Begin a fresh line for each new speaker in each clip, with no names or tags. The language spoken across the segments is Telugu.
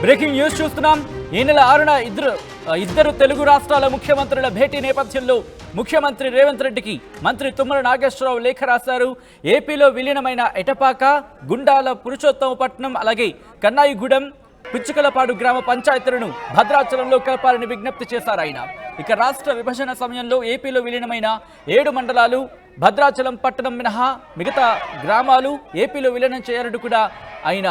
బ్రేకింగ్ న్యూస్ చూస్తున్నాం. ఈ నెల 6న ఇద్దరు తెలుగు రాష్ట్రాల ముఖ్యమంత్రుల భేటీ నేపథ్యంలో ముఖ్యమంత్రి రేవంత్ రెడ్డికి మంత్రి తుమ్మల నాగేశ్వరరావు లేఖ రాశారు. ఏపీలో విలీనమైన ఎటపాక, గుండాల, పురుషోత్తమపట్నం, అలాగే కన్నాయిగూడెం, పిచ్చుకలపాడు గ్రామ పంచాయతీలను భద్రాచలంలో కలపాలని విజ్ఞప్తి చేశారు ఆయన. ఇక రాష్ట్ర విభజన సమయంలో ఏపీలో విలీనమైన 7 మండలాలు భద్రాచలం పట్టణం మినహా మిగతా గ్రామాలు ఏపీలో విలీనం చేయాలని కూడా ఆయన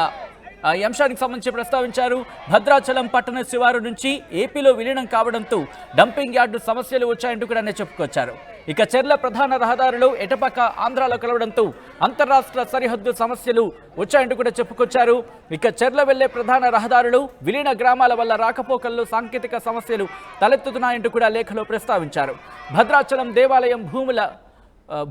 ఈ అంశానికి సంబంధించి ప్రస్తావించారు. భద్రాచలం పట్టణ శివారు నుంచి ఏపీలో విలీనం కావడంతో డంపింగ్ యార్డు సమస్యలు వచ్చాయంటూ కూడా చెప్పుకొచ్చారు. ఇక చెర్ల ప్రధాన రహదారులు ఎటపక్క ఆంధ్రాలో కలవడంతో అంతర్రాష్ట్ర సరిహద్దు సమస్యలు వచ్చాయంటూ కూడా చెప్పుకొచ్చారు. ఇక చెర్ల వెళ్లే ప్రధాన రహదారులు విలీన గ్రామాల వల్ల రాకపోకల్లో సాంకేతిక సమస్యలు తలెత్తుతున్నాయంటూ కూడా లేఖలో ప్రస్తావించారు. భద్రాచలం దేవాలయం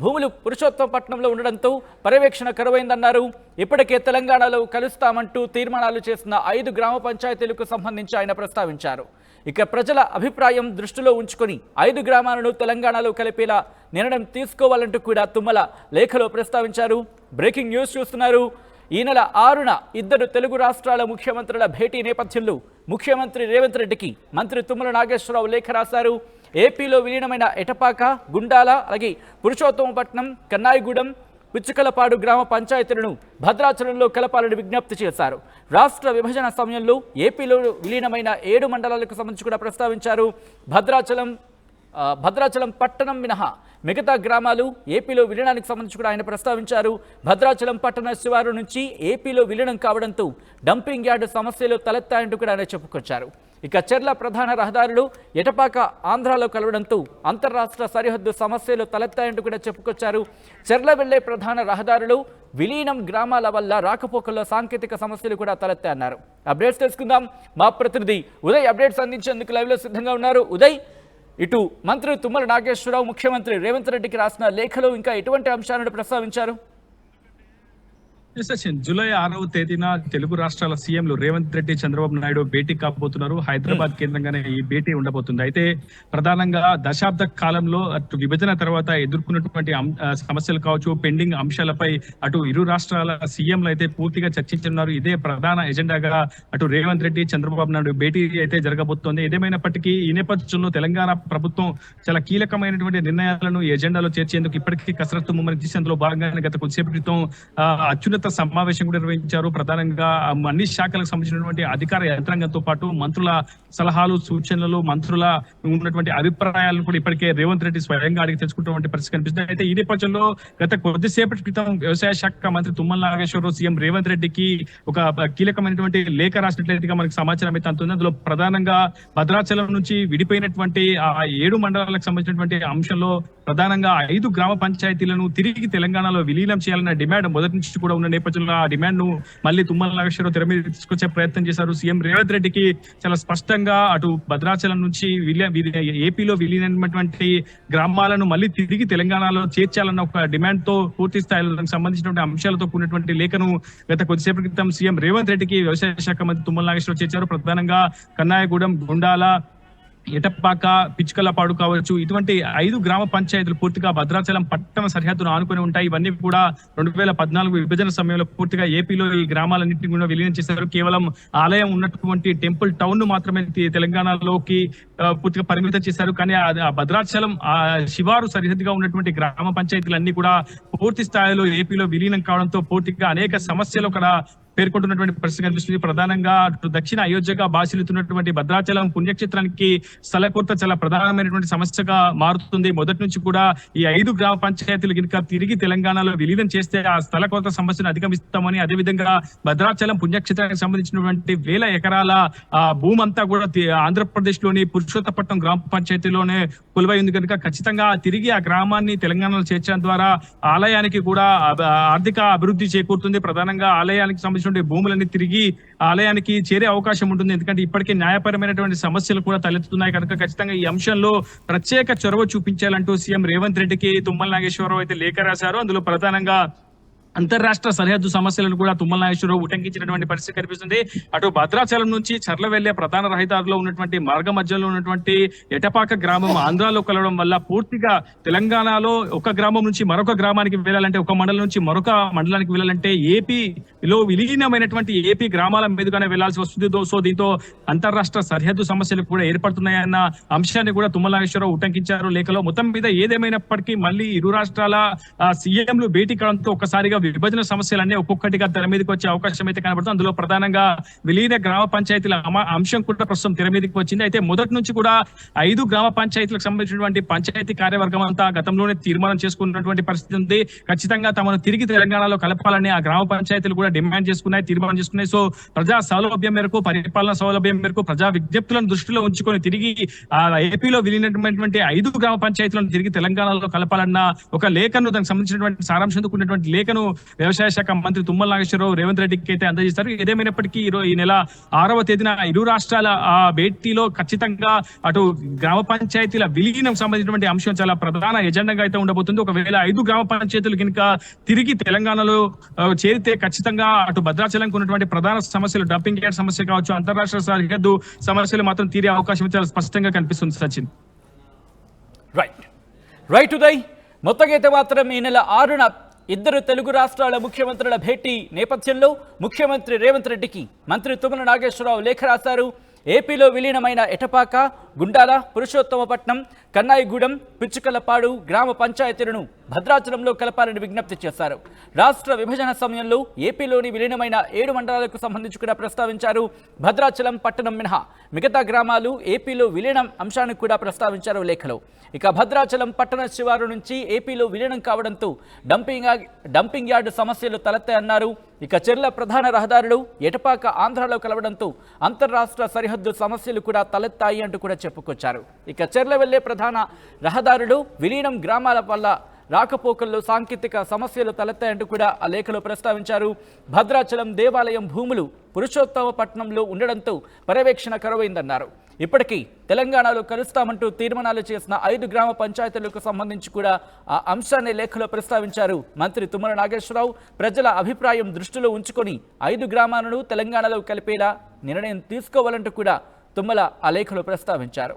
భూములు పురుషోత్తమపట్నంలో ఉండడంతో పర్యవేక్షణ కరువైందన్నారు. ఇప్పటికే తెలంగాణలో కలుస్తామంటూ తీర్మానాలు చేసిన 5 గ్రామ పంచాయతీలకు సంబంధించి ఆయన ప్రస్తావించారు. ఇక ప్రజల అభిప్రాయం దృష్టిలో ఉంచుకొని 5 గ్రామాలను తెలంగాణలో కలిపేలా నిర్ణయం తీసుకోవాలంటూ కూడా తుమ్మల లేఖలో ప్రస్తావించారు. బ్రేకింగ్ న్యూస్ చూస్తున్నారు. ఈ నెల 6న ఇద్దరు తెలుగు రాష్ట్రాల ముఖ్యమంత్రుల భేటీ నేపథ్యంలో ముఖ్యమంత్రి రేవంత్ రెడ్డికి మంత్రి తుమ్మల నాగేశ్వరరావు లేఖ రాశారు. ఏపీలో విలీనమైన ఎటపాక, గుండాల, అలాగే పురుషోత్తమపట్నం, కన్నాయిగూడెం, పిచ్చుకలపాడు గ్రామ పంచాయతీలను భద్రాచలంలో కలపాలని విజ్ఞప్తి చేశారు. రాష్ట్ర విభజన సమయంలో ఏపీలో విలీనమైన 7 మండలాలకు సంబంధించి కూడా ప్రస్తావించారు. భద్రాచలం పట్టణం మినహా మిగతా గ్రామాలు ఏపీలో విలీనానికి సంబంధించి కూడా ఆయన ప్రస్తావించారు. భద్రాచలం పట్టణ శివారు నుంచి ఏపీలో విలీనం కావడంతో డంపింగ్ యార్డు సమస్యలు తలెత్తాయంటూ కూడా ఆయన చెప్పుకొచ్చారు. ఇక చెర్ల ప్రధాన రహదారులు ఎటపాక ఆంధ్రాలో కలవడంతో అంతర్రాష్ట్ర సరిహద్దు సమస్యలు తలెత్తాయంటూ కూడా చెప్పుకొచ్చారు. చెర్ల వెళ్లే ప్రధాన రహదారులు విలీనం గ్రామాల వల్ల రాకపోకల్లో సాంకేతిక సమస్యలు కూడా తలెత్తాయన్నారు. అప్డేట్స్ తెలుసుకుందాం. మా ప్రతినిధి ఉదయ్ అప్డేట్స్ అందించేందుకు లైవ్లో సిద్ధంగా ఉన్నారు. ఉదయ్, ఇటు మంత్రి తుమ్మల నాగేశ్వరరావు ముఖ్యమంత్రి రేవంత్ రెడ్డికి రాసిన లేఖలో ఇంకా ఎటువంటి అంశాలను ప్రస్తావించారు?
జూలై 6వ తేదీన తెలుగు రాష్ట్రాల సీఎంలు రేవంత్ రెడ్డి, చంద్రబాబు నాయుడు భేటీ కాబోతున్నారు. హైదరాబాద్ కేంద్రంగానే ఈ భేటీ ఉండబోతుంది. అయితే ప్రధానంగా దశాబ్ద కాలంలో అటు విభజన తర్వాత ఎదుర్కొన్నటువంటి సమస్యలు కావచ్చు, పెండింగ్ అంశాలపై అటు ఇరు రాష్ట్రాల సీఎంలు అయితే పూర్తిగా చర్చించున్నారు. ఇదే ప్రధాన ఎజెండాగా అటు రేవంత్ రెడ్డి, చంద్రబాబు నాయుడు భేటీ అయితే జరగబోతోంది. ఏదేమైనప్పటికీ ఈ నేపథ్యంలో తెలంగాణ ప్రభుత్వం చాలా కీలకమైనటువంటి నిర్ణయాలను ఈ ఎజెండాలో చేర్చేందుకు ఇప్పటికీ కసరత్తు ముమ్మరం చేసి అందులో భాగంగానే గత కొద్దిసేపు క్రితం అత్యున్నత సమావేశం కూడా నిర్వహించారు. ప్రధానంగా అన్ని శాఖలకు సంబంధించినటువంటి అధికార యంత్రాంగంతో పాటు మంత్రుల సలహాలు, సూచనలు, మంత్రుల ఉన్నటువంటి అభిప్రాయాలను కూడా ఇప్పటికే రేవంత్ రెడ్డి స్వయంగా అడిగి తెలుసుకుంటున్నటువంటి పరిస్థితి కనిపిస్తుంది. అయితే ఈ నేపథ్యంలో గత కొద్దిసేపటి క్రితం వ్యవసాయ శాఖ మంత్రి తుమ్మల నాగేశ్వరరావు సీఎం రేవంత్ రెడ్డికి ఒక కీలకమైనటువంటి లేఖ రాసినట్లయితే మనకు సమాచారం అయితే అందుతుంది. అందులో ప్రధానంగా భద్రాచలం నుంచి విడిపోయినటువంటి ఆ 7 మండలాలకు సంబంధించినటువంటి అంశంలో ప్రధానంగా 5 గ్రామ పంచాయతీలను తిరిగి తెలంగాణలో విలీనం చేయాలన్న డిమాండ్ మొదటి నుంచి కూడా ఉన్న నేపథ్యంలో ఆ డిమాండ్ ను మళ్ళీ తుమ్మల నాగేశ్వరరావు తెర మీద తీసుకొచ్చే ప్రయత్నం చేశారు. సీఎం రేవంత్ రెడ్డికి చాలా స్పష్టంగా అటు భద్రాచలం నుంచి ఏపీలో విలీనమైనటువంటి గ్రామాలను మళ్ళీ తిరిగి తెలంగాణలో చేర్చాలన్న ఒక డిమాండ్ తో పూర్తి స్థాయిలో సంబంధించినటువంటి అంశాలతో కూడినటువంటి లేఖను గత కొద్దిసేపటి క్రితం సీఎం రేవంత్ రెడ్డికి వ్యవసాయ శాఖ మంత్రి తుమ్మల నాగేశ్వరరావు చేర్చారు. ప్రధానంగా కన్నాయగూడెం, గుండాల, ఎటపాక, పిచ్చుకలపాడు కావచ్చు, ఇటువంటి 5 గ్రామ పంచాయతీలు పూర్తిగా భద్రాచలం పట్టణ సరిహద్దును ఆనుకొని ఉంటాయి. ఇవన్నీ కూడా 2014 విభజన సమయంలో పూర్తిగా ఏపీలో ఈ గ్రామాలన్నింటినీ కూడా విలీనం చేశారు. కేవలం ఆలయం ఉన్నటువంటి టెంపుల్ టౌన్ ను మాత్రమే తెలంగాణలోకి పూర్తిగా పరిమితం చేశారు. కానీ ఆ భద్రాచలం ఆ శివారు సరిహద్దుగా ఉన్నటువంటి గ్రామ పంచాయతీలన్నీ కూడా పూర్తి స్థాయిలో ఏపీలో విలీనం కావడంతో పూర్తిగా అనేక సమస్యలు అక్కడ పేర్కొంటున్నటువంటి పరిస్థితి కనిపిస్తుంది. ప్రధానంగా దక్షిణ అయోధ్యగా బాసిల్లుతున్నటువంటి భద్రాచలం పుణ్యక్షేత్రానికి స్థల కొరత చాలా ప్రధానమైనటువంటి సమస్యగా మారుతుంది. మొదటి నుంచి కూడా ఈ 5 గ్రామ పంచాయతీలు కనుక తిరిగి తెలంగాణలో విలీనం చేస్తే ఆ స్థల కొరత సమస్యను అధిగమిస్తామని, అదేవిధంగా భద్రాచలం పుణ్యక్షేత్రానికి సంబంధించినటువంటి 1000 ఎకరాల భూమి అంతా కూడా ఆంధ్రప్రదేశ్ లోని పురుషోత్తపట్నం గ్రామ పంచాయతీలోనే కొలువై ఉంది కనుక ఖచ్చితంగా తిరిగి ఆ గ్రామాన్ని తెలంగాణలో చేర్చడం ద్వారా ఆలయానికి కూడా ఆర్థిక అభివృద్ధి చేకూరుతుంది. ప్రధానంగా ఆలయానికి సంబంధించిన భూములన్నీ తిరిగి ఆలయానికి చేరే అవకాశం ఉంటుంది. ఎందుకంటే ఇప్పటికే న్యాయపరమైనటువంటి సమస్యలు కూడా తలెత్తుతున్నాయి కనుక ఖచ్చితంగా ఈ అంశంలో ప్రత్యేక చొరవ చూపించాలంటూ సీఎం రేవంత్ రెడ్డికి తుమ్మల నాగేశ్వరరావు అయితే లేఖ రాశారు. అందులో ప్రధానంగా అంతర్రాష్ట్ర సరిహద్దు సమస్యలను కూడా తుమ్మల నాగేశ్వరరావు ఉటంకించినటువంటి పరిస్థితి కనిపిస్తుంది. అటు భద్రాచలం నుంచి చర్ల వెళ్లే ప్రధాన రహదారిలో ఉన్నటువంటి మార్గ మధ్యలో ఉన్నటువంటి ఎటపాక గ్రామం ఆంధ్రాలో కలవడం వల్ల పూర్తిగా తెలంగాణలో ఒక గ్రామం నుంచి మరొక గ్రామానికి వెళ్ళాలంటే, ఒక మండలం నుంచి మరొక మండలానికి వెళ్ళాలంటే ఏపీలో విలీనమైనటువంటి ఏపీ గ్రామాల మీదుగానే వెళ్లాల్సి వస్తుంది. సో దీంతో అంతర్రాష్ట్ర సరిహద్దు సమస్యలు కూడా ఏర్పడుతున్నాయన్న అంశాన్ని కూడా తుమ్మల నాగేశ్వరరావు ఉటంకించారు లేఖలో. మొత్తం మీద ఏదేమైనప్పటికీ మళ్ళీ ఇరు రాష్ట్రాల సీఎంలు భేటీ కావడంతో ఒక్కసారిగా విభజన సమస్యలన్నీ ఒక్కొక్కటిగా తెర మీదకి వచ్చే అవకాశం అయితే కనబడుతుంది. అందులో ప్రధానంగా విలీన గ్రామ పంచాయతీల అంశం కూడా ప్రస్తుతం తెర మీదకి వచ్చింది. అయితే మొదటి నుంచి కూడా 5 గ్రామ పంచాయతీలకు సంబంధించినటువంటి పంచాయతీ కార్యవర్గం అంతా గతంలోనే తీర్మానం చేసుకున్నటువంటి పరిస్థితి ఉంది. ఖచ్చితంగా తమను తిరిగి తెలంగాణలో కలపాలని ఆ గ్రామ పంచాయతీలు కూడా డిమాండ్ చేసుకున్నాయి, తీర్మానం చేసుకున్నాయి. సో ప్రజా సౌలభ్యం మేరకు, పరిపాలన సౌలభ్యం మేరకు ప్రజా విజ్ఞప్తులను దృష్టిలో ఉంచుకొని తిరిగి ఆ ఏపీలో విలీనమైనటువంటి 5 గ్రామ పంచాయతీలను తిరిగి తెలంగాణలో కలపాలన్న ఒక లేఖను, దానికి సంబంధించినటువంటి సారాంశంతో కూడినటువంటి లేఖను వ్యవసాయ శాఖ మంత్రి తుమ్మల నాగేశ్వరరావు రేవంత్ రెడ్డికి అయితే అందజేస్తారు. ఏదేమైనప్పటికీ ఈ నెల 6వ తేదీన ఇరు రాష్ట్రాల ఆ భేటీలో ఖచ్చితంగా అటు గ్రామ పంచాయతీల విలీనం సంబంధించినటువంటి అంశం చాలా ప్రధాన ఎజెండాగా అయితే ఉండబోతుంది. ఒకవేళ 5 గ్రామ పంచాయతీలు కనుక తిరిగి తెలంగాణలో చేరితే ఖచ్చితంగా అటు భద్రాచలంకు ఉన్నటువంటి ప్రధాన సమస్యలు, డంపింగ్ యార్డ్ సమస్య కావచ్చు, అంతర్రాష్ట్ర సరిహద్దు సమస్యలు మాత్రం తీరే అవకాశం చాలా స్పష్టంగా కనిపిస్తుంది. సచిన్.
రైట్ ఉదయ్. మొత్తంగా అయితే మాత్రం ఈ నెల 6న ఇద్దరు తెలుగు రాష్ట్రాల ముఖ్యమంత్రుల భేటీ నేపథ్యంలో ముఖ్యమంత్రి రేవంత్ రెడ్డికి మంత్రి తుమ్మల నాగేశ్వరరావు లేఖ రాశారు. ఏపీలో విలీనమైన ఎటపాక, గుండాల, పురుషోత్తమపట్నం, కన్నాయిగూడెం, పిచ్చుకలపాడు గ్రామ పంచాయతీలను భద్రాచలంలో కలపాలని విజ్ఞప్తి చేశారు. రాష్ట్ర విభజన సమయంలో ఏపీలోని విలీనమైన 7 మండలాలకు సంబంధించి కూడా ప్రస్తావించారు. భద్రాచలం పట్టణం మినహా మిగతా గ్రామాలు ఏపీలో విలీనం అంశాన్ని కూడా ప్రస్తావించారు లేఖలో. ఇక భద్రాచలం పట్టణ శివారు నుంచి ఏపీలో విలీనం కావడంతో డంపింగ్ యార్డు సమస్యలు తలెత్తాయన్నారు. ఇక చెర్ల ప్రధాన రహదారులు ఎటపాక ఆంధ్రాలో కలవడంతో అంతర్రాష్ట్ర సరిహద్దు సమస్యలు కూడా తలెత్తాయి అంటూ కూడా చెప్పుకొచ్చారు. ఇక చెర్ల వెళ్లే ప్రధాన రహదారులు విలీనం గ్రామాల వల్ల రాకపోకల్లో సాంకేతిక సమస్యలు తలెత్తాయంటూ కూడా ఆ లేఖలో ప్రస్తావించారు. భద్రాచలం దేవాలయం భూములు పురుషోత్తమపట్నంలో ఉండడంతో పర్యవేక్షణ కరువైందన్నారు. ఇప్పటికీ తెలంగాణలో కలుస్తామంటూ తీర్మానాలు చేసిన 5 గ్రామ పంచాయతీలకు సంబంధించి కూడా ఆ అంశాన్ని లేఖలో ప్రస్తావించారు మంత్రి తుమ్మల నాగేశ్వరరావు. ప్రజల అభిప్రాయం దృష్టిలో ఉంచుకొని 5 గ్రామాలను తెలంగాణలో కలిపేలా నిర్ణయం తీసుకోవాలంటూ కూడా తుమ్మల ఆ లేఖలో ప్రస్తావించారు.